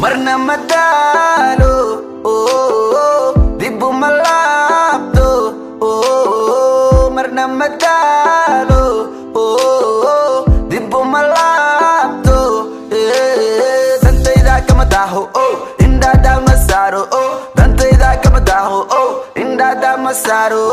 marna madalo dibu malabdo marna madalo dibu malabdo dantayda kama daho indada masaro dantayda kama daho indada masaro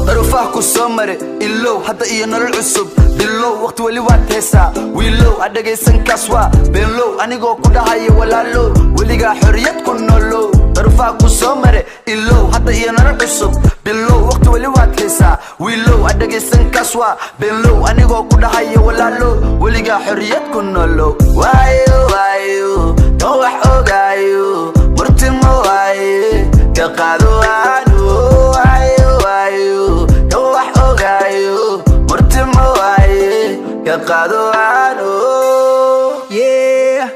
darufah ku soo mare ilow hadda iyo nolol cusub bilow waqti wali waad heesaa wiilow adhagaysan kaswa beenlow anigoo ku dhahayo walaalo weligaa xorriyad ku nolow darufah ku soo mare ilow hadda iyo nolol cusub bilow waqti wali waad heesaa wiilow adhagaysan kaswa beenlow anigoo ku dhahayo walaalo weligaa xorriyad ku nolow waayo waayo kan wax ogaayo murtimo waaye ka qaado aanu waayo waayo kan wax ogaayo murtimo waaye ka qaado aanu. Yeah,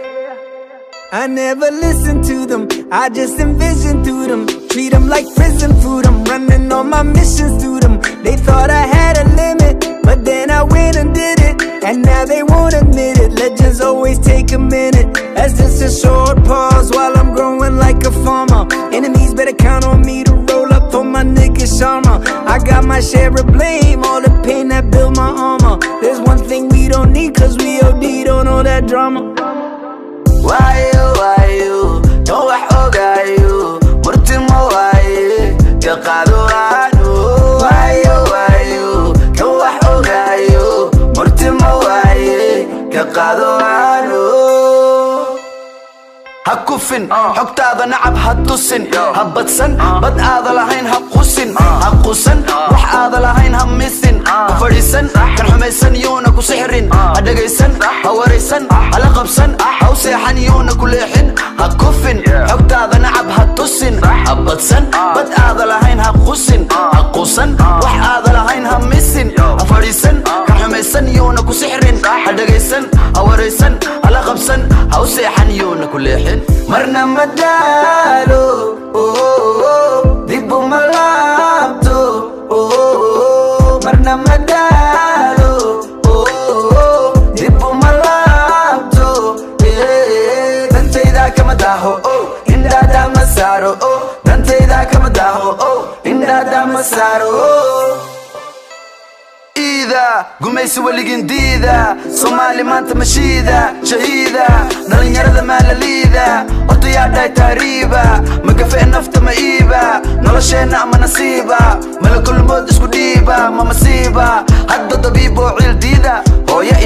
I never listen to them, I just envision through them. Treat them like prison food, I'm running all my missions through them. They thought I had a limit, but then I went and did it, and now they won't admit it. Legends always take a minute, that's just a short pause while I'm growing like a farmer. Enemies better count on me to roll up for my nigga Sharma. I got my share of blame, all the pain that built my armor. There's one thing we don't need, cause we OD don't know that drama. Waayo waayo kan wax ogaayo murtimo waaye ka qaado aanu waayo waayo kan wax ogaayo murtimo waaye ka qaado aanu. ha kufin xogtaada nacab ha tusin ha badsan bad aada lahayn ha qusin ha qusan wax aada lahayn ha misin ha fadhiisan kan xumaysan yuuna ku sixrin ha dhagaysan ha waraysan ha la qabsan ha u seexan yuuna ku leexin ha kufin xogtaada nacab ha tusin ha badsan bad aada lahayn ha qusin ha qusan wax aada lahayn ha misin ha fadhiisan kan xumaysan yuuna ku sixrin ha dhagaysan ha waraysan ha la qabsan ha u seexan yuuna ku leexin marna madalo dibu malabdo marna madalo dibu malabdo dantayda kama daho indada masaro dantayda kama daho indada masaro. gumaysi waligin diida Soomaali maanta mashiida shahiida dhalinyarada maalaliida odayaa dhaay taariiba magafe nafta ma iiba nolosheena ama nasiiba malakul mood isku dhiiba ma masiiba hadda dabiib oo ciil diida hooyo